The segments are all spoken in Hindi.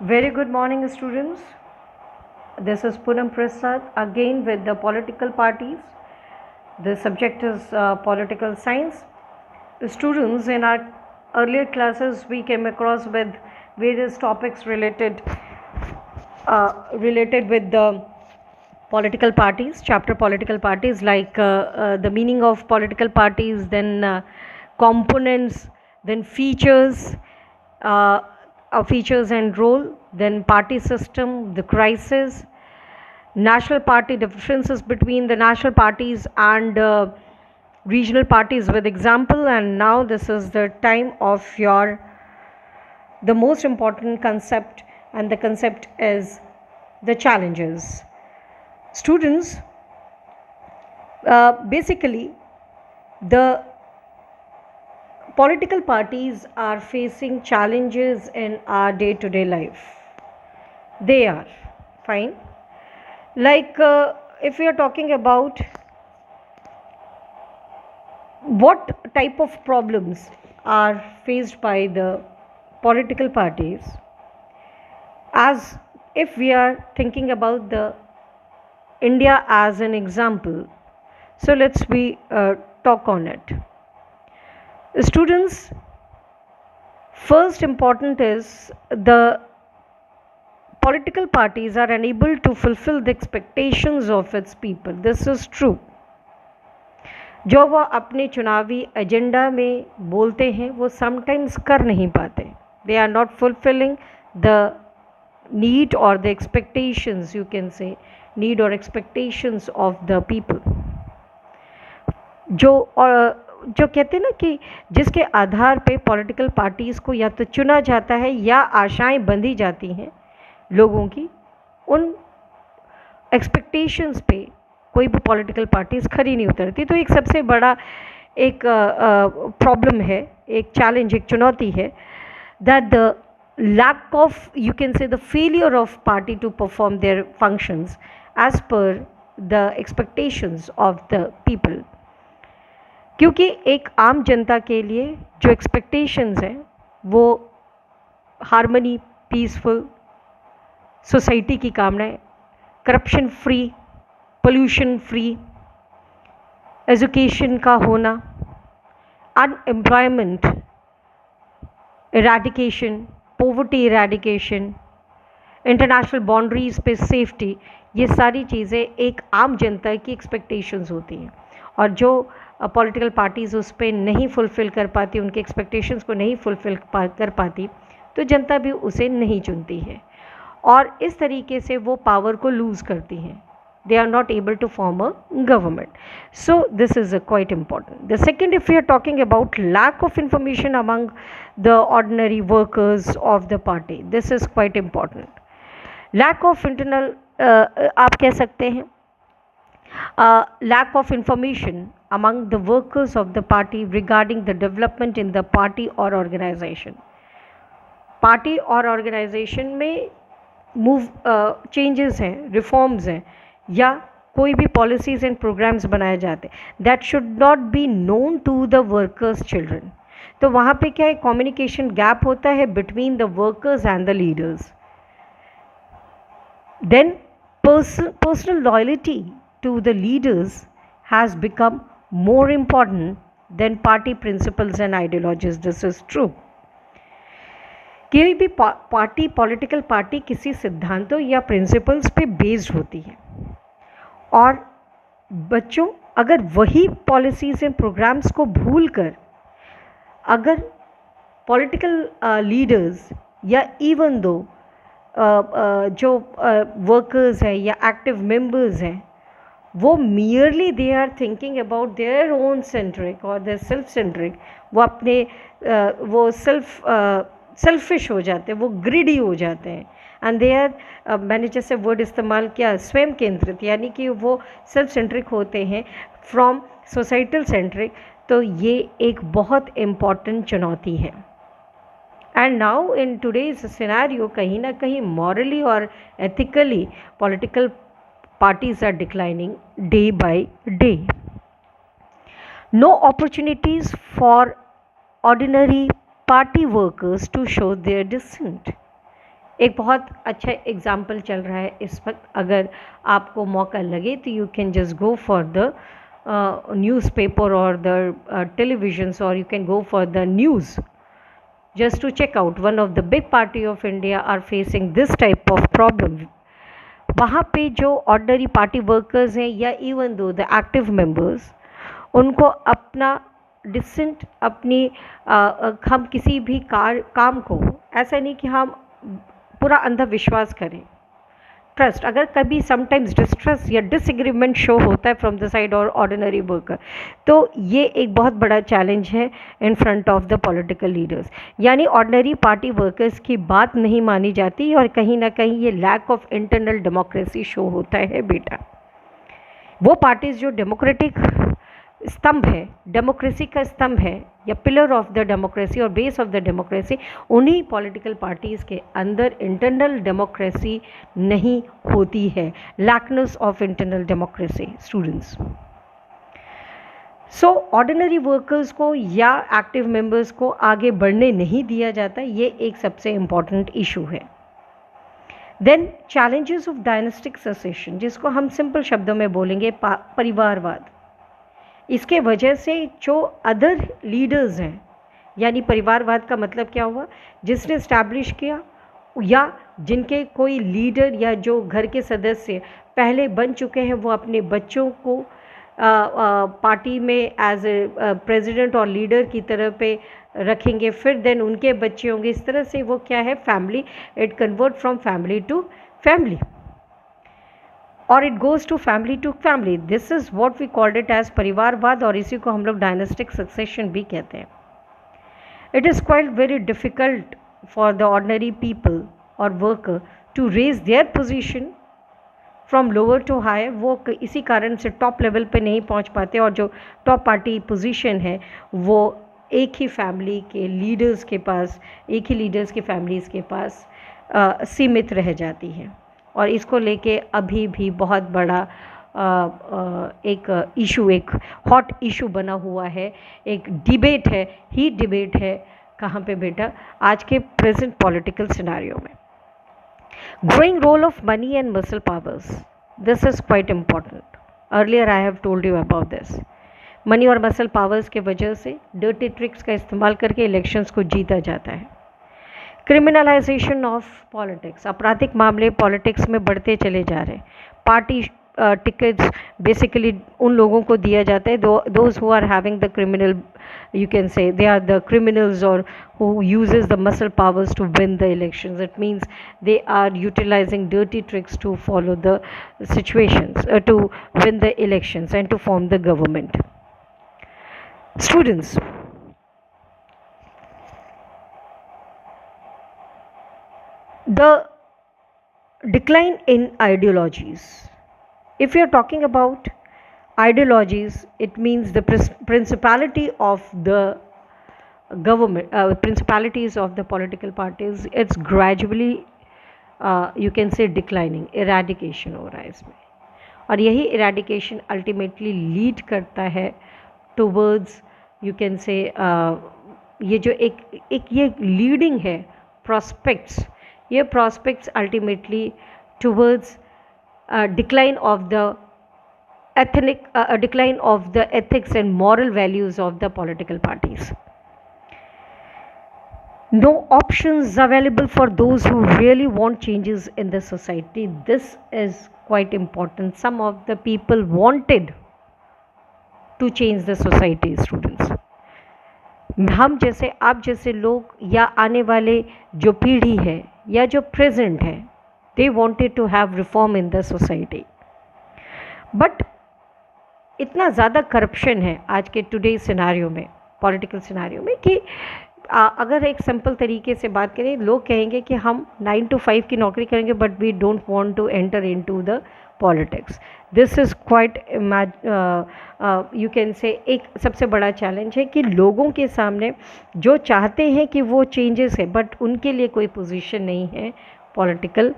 Very good morning, students. This is Poonam Prasad again with the political parties. The subject is political science. Students, in our earlier classes, we came across with various topics related with the political parties, chapter political parties, like the meaning of political parties, then components, then uh, features and role, then party system, the crisis, national party, differences between the national parties and regional parties with example. And now this is the time of your the most important concept, and the concept is the challenges. Students, basically, the political parties are facing challenges in our day to day life. They are fine. Like, if we are talking about what type of problems are faced by the political parties, as if we are thinking about the India as an example, so let's we talk on it. Students, first important is the political parties are unable to fulfill the expectations of its people. This is true. जो वह अपने चुनावी एजेंडा में बोलते हैं वो समटाइम्स कर नहीं पाते. They are not fulfilling the need or the expectations, you can say, need or expectations of the people. जो कहते हैं ना कि जिसके आधार पे पॉलिटिकल पार्टीज़ को या तो चुना जाता है या आशाएं बंधी जाती हैं लोगों की, उन एक्सपेक्टेशंस पे कोई भी पॉलिटिकल पार्टीज़ खरी नहीं उतरती. तो एक सबसे बड़ा एक प्रॉब्लम है, एक चैलेंज, एक चुनौती है, that the lack of, you can say, the failure of party to perform their functions as per the expectations of the people. क्योंकि एक आम जनता के लिए जो एक्सपेक्टेशंस हैं वो हार्मनी, पीसफुल सोसाइटी की कामना है, corruption free, pollution free, education का होना, unemployment eradication, poverty eradication, international boundaries पे सेफ्टी, ये सारी चीज़ें एक आम जनता की एक्सपेक्टेशंस होती हैं. और जो पॉलिटिकल पार्टीज़ उस पर नहीं फुलफ़िल कर पाती, उनके एक्सपेक्टेशंस को नहीं फुलफ़िल कर पाती, तो जनता भी उसे नहीं चुनती है और इस तरीके से वो पावर को लूज़ करती हैं. They are not able to form a government. So this is quite important. The second, if we are talking about lack of information among the ordinary workers of the party, this is quite important. Lack of internal, आप कह सकते हैं, lack of information among the workers of the party regarding the development in the party or organization. Party और ऑर्गेनाइजेशन में मूव चेंजेस हैं, रिफॉर्म्स हैं, या कोई भी पॉलिसीज़ एंड प्रोग्राम्स बनाए जाते हैं, that should not be known to the workers children. तो वहाँ पे क्या है, कम्युनिकेशन गैप होता है between the workers and the leaders. Then personal loyalty to the leaders has become more important than party principles and ideologies. This is true. कोई भी पार्टी, पॉलिटिकल पार्टी किसी सिद्धांतों या प्रिंसिपल्स पे बेस्ड होती है और बच्चों अगर वही पॉलिसीज़ एंड प्रोग्राम्स को भूलकर अगर पॉलिटिकल लीडर्स या इवन दो जो वर्कर्स हैं या एक्टिव मेंबर्स हैं, वो merely they are thinking about their own centric और देयर सेल्फ सेंट्रिक, वो अपने वो सेल्फिश हो जाते हैं, वो ग्रिडी हो जाते हैं, एंड दे आर, मैंने जैसे वर्ड इस्तेमाल किया, स्वयं केंद्रित, यानी कि वो सेल्फ सेंट्रिक होते हैं फ्रॉम सोसाइटल सेंट्रिक. तो ये एक बहुत इम्पॉर्टेंट चुनौती है. And now in today's scenario कहीं ना कहीं मॉरली और ethically political parties are declining day by day. No opportunities for ordinary party workers to show their dissent. एक बहुत अच्छा एग्जाम्पल चल रहा है इस वक्त, अगर आपको मौका लगे तो you can just go for the newspaper or the televisions, or you can go for the news just to check out. One of the big party of India are facing this type of problem. वहाँ पे जो ऑर्डनरी पार्टी वर्कर्स हैं या even though the active members, उनको अपना डिसेंट अपनी हम किसी भी काम को ऐसा नहीं कि हम पूरा अंधविश्वास करें। ट्रस्ट, अगर कभी समटाइम्स डिस्ट्रस्ट या डिसएग्रीमेंट शो होता है फ्रॉम द साइड और ऑर्डिनरी वर्कर, तो ये एक बहुत बड़ा चैलेंज है in front of the political leaders. यानी ऑर्डिनरी पार्टी वर्कर्स की बात नहीं मानी जाती और कहीं ना कहीं ये lack of internal democracy show होता है बेटा। वो पार्टीज जो डेमोक्रेटिक स्तंभ है, डेमोक्रेसी का स्तंभ है या पिलर ऑफ द डेमोक्रेसी और बेस ऑफ द डेमोक्रेसी, उन्हीं पॉलिटिकल पार्टीज़ के अंदर इंटरनल डेमोक्रेसी नहीं होती है। लैकनेस of internal democracy students. So ordinary workers को या एक्टिव मेंबर्स को आगे बढ़ने नहीं दिया जाता, ये एक सबसे इम्पॉर्टेंट इशू है। Then challenges of dynastic succession, जिसको हम सिंपल शब्दों में बोलेंगे परिवारवाद। इसके वजह से जो अदर लीडर्स हैं, यानी परिवारवाद का मतलब क्या हुआ, जिसने इस्टेब्लिश किया या जिनके कोई लीडर या जो घर के सदस्य पहले बन चुके हैं, वो अपने बच्चों को पार्टी में एज ए प्रेसिडेंट और लीडर की तरह पे रखेंगे, फिर देन उनके बच्चे होंगे। इस तरह से वो क्या है, family, it convert from family to family और it goes to family. This is what we called it as parivarvad, और इसी को हम लोग डायनेस्टिक सक्सेशन भी कहते हैं। It is quite very difficult for the ordinary people और worker to raise their position from lower to higher. वो इसी कारण से टॉप लेवल पे नहीं पहुंच पाते, और जो टॉप पार्टी पोजीशन है वो एक ही फैमिली के लीडर्स के पास, एक ही लीडर्स के फैमिलीज़ के पास सीमित रह जाती है। और इसको लेके अभी भी बहुत बड़ा एक इशू, एक हॉट इशू बना हुआ है, एक डिबेट है, हीट डिबेट है। कहाँ पे बेटा, आज के प्रेजेंट पॉलिटिकल सिनेरियो में। Growing role of money and muscle powers, this is quite important. Earlier I have told you about this. Money और मसल पावर्स के वजह से डर्टी ट्रिक्स का इस्तेमाल करके इलेक्शंस को जीता जाता है। क्रिमिनलाइजेशन ऑफ पॉलिटिक्स, आपराधिक मामले पॉलिटिक्स में बढ़ते चले जा रहे हैं। पार्टी टिकट्स बेसिकली उन लोगों को दिया जाता है those who are having the criminal, you can say they are the criminals or who uses the muscle powers to win the elections. It means they are utilizing dirty tricks to follow the situations, to win the elections and to form the government. Students, the decline in ideologies. If you are talking about ideologies, it means the principality of the government, principalities of the political parties, it's gradually you can say declining, eradication हो रहा है इसमें। और यही eradication ultimately lead करता है towards you can say ये जो एक ये leading है prospects, ये prospects ultimately towards decline of the decline of the ethics and moral values of the political parties. No options available for those who really want changes in the society. This is quite important. Some of the people wanted to change the society, students. हम जैसे, आप जैसे लोग या आने वाले जो पीढ़ी है या जो प्रेजेंट है, they wanted to have reform in the society. But इतना ज़्यादा करप्शन है आज के टुडे सिनारियो में, पॉलिटिकल सिनारियो में, कि अगर एक सिंपल तरीके से बात करें, लोग कहेंगे कि हम 9 to 5 की नौकरी करेंगे but we don't want to enter into the politics. This is quite you can say एक सबसे बड़ा चैलेंज है कि लोगों के सामने जो चाहते हैं कि वो चेंजेस है, बट उनके लिए कोई पोजीशन नहीं है पॉलिटिकल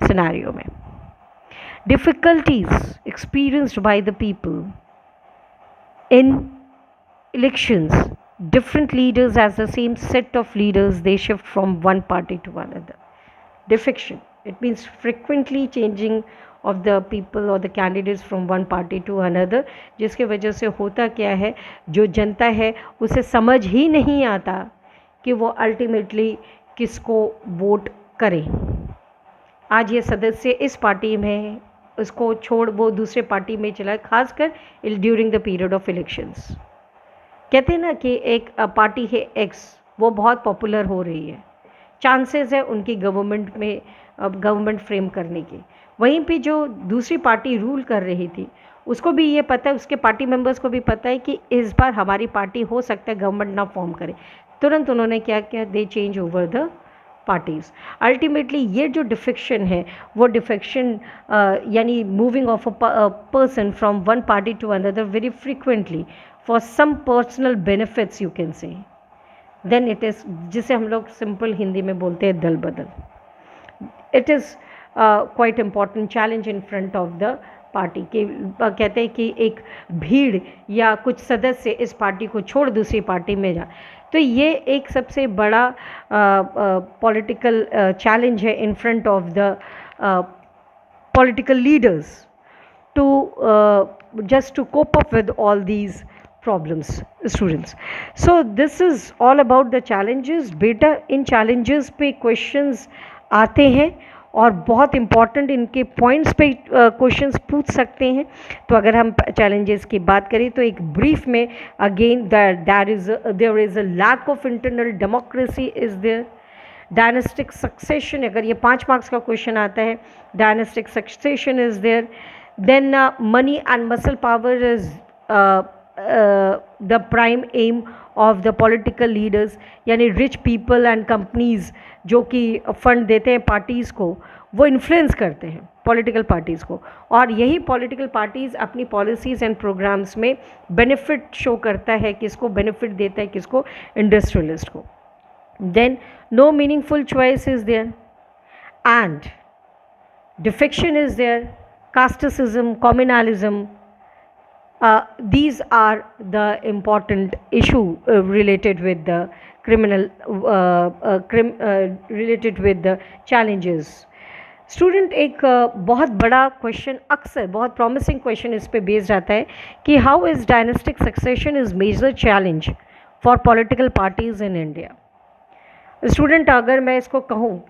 सिनारियो में। Difficulties experienced by the people in elections, different leaders as the same set of leaders, they shift from one party to another. defection. It means frequently changing of the people or the candidates from one party to another, जिसके वजह से होता क्या है, जो जनता है उसे समझ ही नहीं आता कि वो अल्टीमेटली किसको वोट करें। आज ये सदस्य इस पार्टी में है, उसको छोड़ वो दूसरे पार्टी में चला, खासकर during the period of elections. कहते हैं ना कि एक पार्टी है एक्स, वो बहुत पॉपुलर हो रही है, चांसेस है उनकी गवर्नमेंट में गवर्नमेंट फ्रेम करने की। वहीं पे जो दूसरी पार्टी रूल कर रही थी उसको भी ये पता है, उसके पार्टी मेंबर्स को भी पता है कि इस बार हमारी पार्टी हो सकता है गवर्नमेंट ना फॉर्म करे। तुरंत उन्होंने क्या किया, they change over the parties. Ultimately ये जो डिफेक्शन है वो डिफेक्शन यानी moving of a person from one party to another very frequently for some personal benefits you can say, then it is, जिसे हम लोग सिंपल हिंदी में बोलते हैं दल बदल। It is quite important challenge in front of the party के। कहते हैं कि एक भीड़ या कुछ सदस्य इस पार्टी को छोड़ दूसरी पार्टी में जा, तो ये एक सबसे बड़ा पॉलिटिकल चैलेंज है in front of the political leaders to just to cope up with all these problems, students. So this is all about the challenges. बेटा इन challenges पे questions आते हैं और बहुत इम्पॉर्टेंट इनके पॉइंट्स पे क्वेश्चंस पूछ सकते हैं। तो अगर हम चैलेंजेस की बात करें तो एक ब्रीफ में again there is a lack of internal democracy is there, dynastic succession, अगर ये 5 मार्क्स का क्वेश्चन आता है, dynastic succession is there, then money and muscle power is the prime aim of the political leaders, यानी रिच पीपल एंड कंपनीज़ जो कि फंड देते हैं पार्टीज़ को, वो इन्फ्लुएंस करते हैं पॉलिटिकल पार्टीज़ को, और यही पॉलिटिकल पार्टीज़ अपनी पॉलिसीज़ एंड प्रोग्राम्स में बेनिफिट शो करता है, किसको बेनिफिट देता है, किसको, इंडस्ट्रियलिस्ट को। Then no meaningful choice is there and defection is there, casteism, communalism, these are the important issue related with the related with the challenges. Student एक बहुत बड़ा क्वेश्चन, अक्सर बहुत प्रॉमिसिंग क्वेश्चन इस पे बेस्ड आता है कि how is dynastic succession is major challenge for political parties in India. Student अगर मैं इसको कहूँ,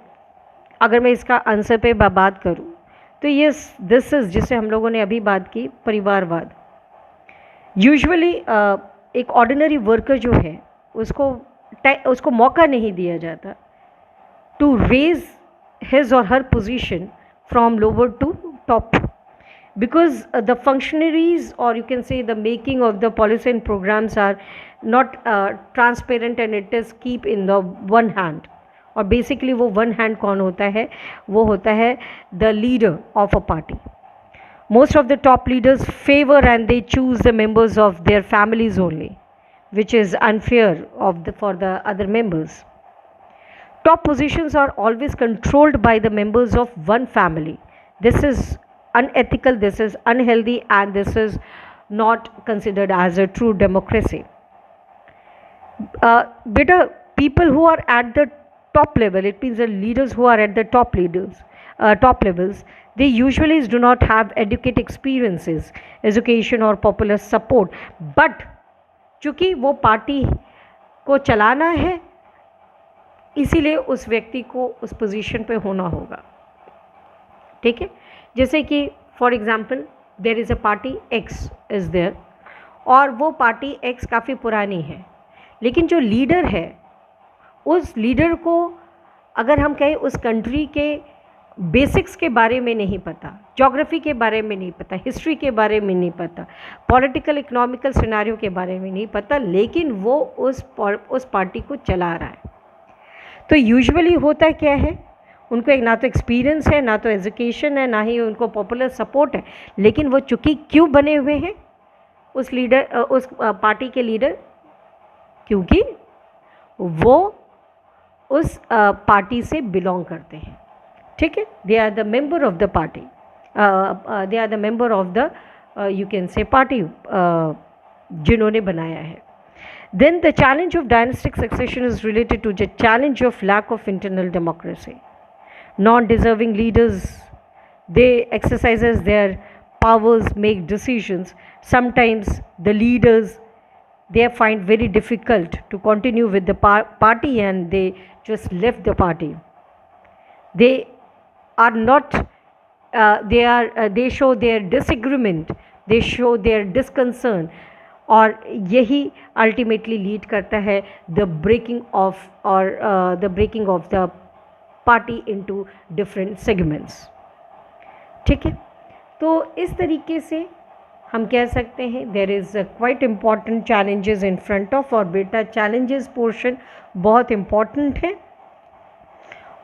अगर मैं इसका आंसर पे बात करूँ तो ये दिस इज़, जिसे हम लोगों ने अभी बात की, परिवारवाद। यूजुअली एक ऑर्डिनरी वर्कर जो है उसको मौका नहीं दिया जाता टू रेज हिज और her position from lower to top, because the functionaries, or you can say the making of the policy and programs, are not transparent and it is keep in the one hand. और बेसिकली वो वन हैंड कौन होता है, वो होता है the leader of a party. Most of the top leaders favour and they choose the members of their families only, which is unfair for the other members. Top positions are always controlled by the members of one family. This is unethical, this is unhealthy, and this is not considered as a true democracy. Beta, people who are at the top level, it means the leaders who are at the top levels, they usually do not have educate experiences, education or popular support, but चूँकि वो पार्टी को चलाना है इसीलिए उस व्यक्ति को उस पोजीशन पे होना होगा। ठीक है, जैसे कि for example there is a party X is there, और वो पार्टी एक्स काफ़ी पुरानी है, लेकिन जो लीडर है उस लीडर को अगर हम कहें उस कंट्री के बेसिक्स के बारे में नहीं पता, ज्योग्राफी के बारे में नहीं पता, हिस्ट्री के बारे में नहीं पता, पॉलिटिकल इकोनॉमिकल सिनेरियो के बारे में नहीं पता, लेकिन वो उस पार्टी को चला रहा है, तो यूजुअली होता क्या है, उनको एक ना तो एक्सपीरियंस है, ना तो एजुकेशन है, ना ही उनको पॉपुलर सपोर्ट है, लेकिन वो चूँकि क्यों बने हुए हैं उस पार्टी के लीडर, क्योंकि वो उस पार्टी से बिलोंग करते हैं। ठीक है, they are the member of the party, they are the member of the you can say party जिन्होंने बनाया है। Then the challenge of dynastic succession is related to the challenge of lack of internal democracy. non-deserving leaders, they exercises their powers, make decisions. Sometimes the leaders, they find very difficult to continue with the party and they just left the party. They are not they show their disagreement, they show their disconcern, और यही अल्टीमेटली लीड करता है द ब्रेकिंग ऑफ और the breaking of the party into different segments. ठीक है, तो इस तरीके से हम कह सकते हैं there is quite important challenges in front of, और बेटा चैलेंजेस पोर्शन बहुत इम्पॉर्टेंट है।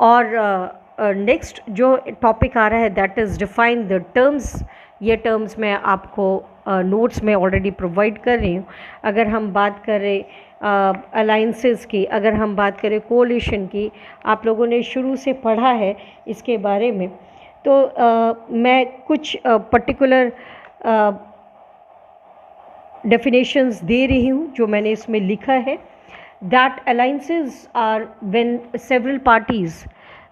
और नेक्स्ट जो टॉपिक आ रहा है that is define the terms. ये टर्म्स मैं आपको नोट्स में ऑलरेडी प्रोवाइड कर रही हूँ। अगर हम बात करें अलाइंसेस की, अगर हम बात करें कोलिशन की, आप लोगों ने शुरू से पढ़ा है इसके बारे में, तो मैं कुछ पर्टिकुलर डेफिनेशंस दे रही हूँ जो मैंने इसमें लिखा है। That alliances are when several parties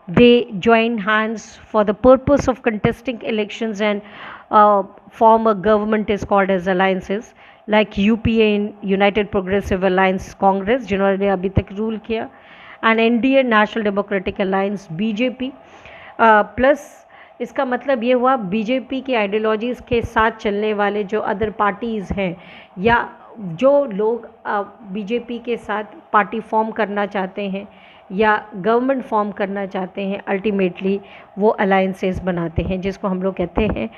they join hands for the purpose of contesting elections and form a government is called as alliances, like UPA in United Progressive Alliance Congress जिन्होंने अभी तक रूल किया, and NDA National Democratic Alliance BJP। Plus इसका मतलब ये हुआ बीजेपी की आइडियोलॉजीज़ के साथ चलने वाले जो अदर पार्टीज़ हैं या जो लोग बीजेपी के साथ पार्टी फॉर्म करना चाहते हैं या गवर्नमेंट फॉर्म करना चाहते हैं, अल्टीमेटली वो अलायंसेस बनाते हैं जिसको हम लोग कहते हैं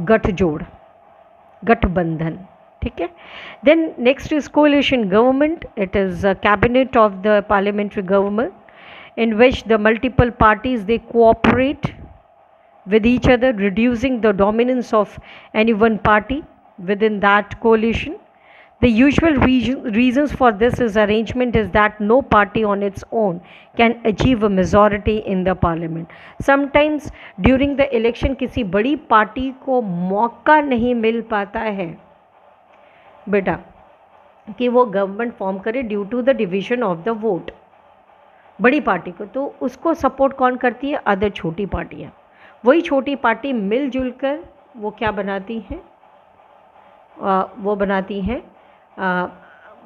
गठजोड़, गठबंधन। ठीक है, then next is coalition government. It is cabinet of the parliamentary government in which the multiple parties they cooperate with each other, reducing the dominance of any one party within that coalition. The usual reasons for this is arrangement is that no party on its own can achieve a majority in the parliament. Sometimes during the election किसी बड़ी पार्टी को मौका नहीं मिल पाता है बेटा कि वो गवर्नमेंट फॉर्म करे due to the division of the vote बड़ी पार्टी को, तो उसको सपोर्ट कौन करती है? अदर छोटी पार्टियाँ। वही छोटी पार्टी मिलजुल कर वो क्या बनाती हैं? वो बनाती हैं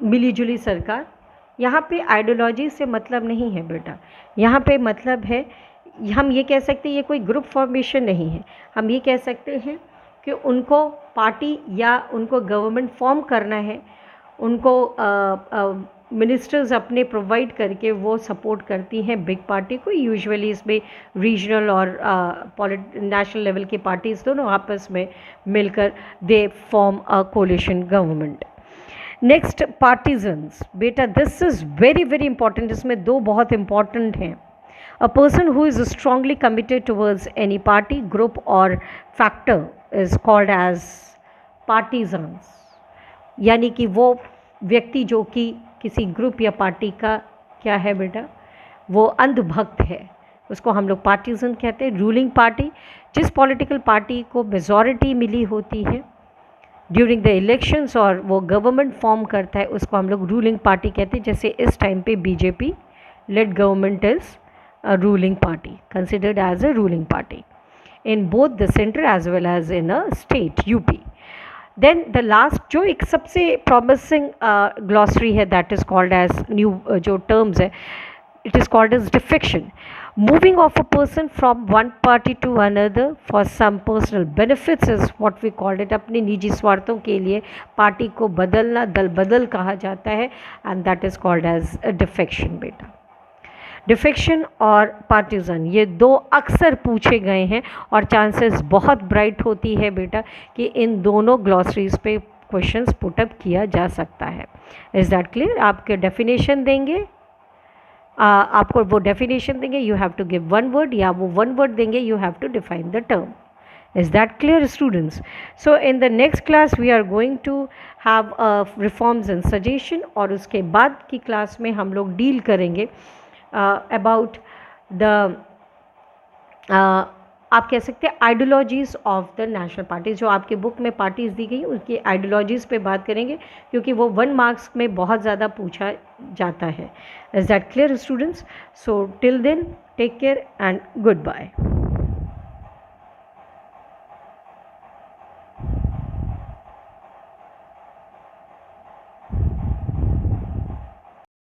मिलीजुली सरकार। यहाँ पे आइडियोलॉजी से मतलब नहीं है बेटा, यहाँ पे मतलब है, हम ये कह सकते हैं ये कोई ग्रुप फॉर्मेशन नहीं है। हम ये कह सकते हैं कि उनको पार्टी या उनको गवर्नमेंट फॉर्म करना है, उनको मिनिस्टर्स अपने प्रोवाइड करके वो सपोर्ट करती हैं बिग पार्टी को। यूजुअली इसमें रीजनल और नेशनल लेवल की पार्टीज़ दोनों आपस में मिलकर they form a coalition government. Next partisans बेटा, this is very very important. इसमें दो बहुत इंपॉर्टेंट हैं। A person who is strongly committed towards any party, group और factor is called as partisans. यानी कि वो व्यक्ति जो कि किसी ग्रुप या पार्टी का क्या है बेटा, वो अंधभक्त है, उसको हम लोग पार्टीजन कहते हैं। रूलिंग पार्टी, जिस पॉलिटिकल पार्टी को मेजॉरिटी मिली होती है ड्यूरिंग द इलेक्शंस और वो गवर्नमेंट फॉर्म करता है, उसको हम लोग रूलिंग पार्टी कहते हैं। जैसे इस टाइम पे BJP led government is a ruling party, considered as a ruling party in both the centre as well as in a state UP. Then the last जो एक सबसे प्रॉमिसिंग ग्लॉसरी है that is called as new जो टर्म्स है, it is called as defection, moving of a person from one party to another for some personal benefits is what we called it. अपने निजी स्वार्थों के लिए पार्टी को बदलना दल बदल कहा जाता है, and that is called as defection बेटा। डिफेक्शन और पार्टीजन ये दो अक्सर पूछे गए हैं और चांसेस बहुत ब्राइट होती है बेटा कि इन दोनों ग्लॉसरीज पे क्वेश्चंस पुटअप किया जा सकता है। Is that clear? आपके डेफिनेशन देंगे, आपको वो डेफिनेशन देंगे, you have to give one word, या वो वन वर्ड देंगे, you have to define the term. Is that clear students? So in the next class we are going to have reforms and suggestion, और उसके बाद की क्लास में हम लोग डील करेंगे अबाउट द आप कह सकते हैं ideologies of the national parties. जो आपके बुक में पार्टीज़ दी गई उनकी आइडियोलॉजीज़ पे बात करेंगे क्योंकि वो 1 मार्क्स में बहुत ज़्यादा पूछा जाता है। Is that clear students? So till then Take care and goodbye.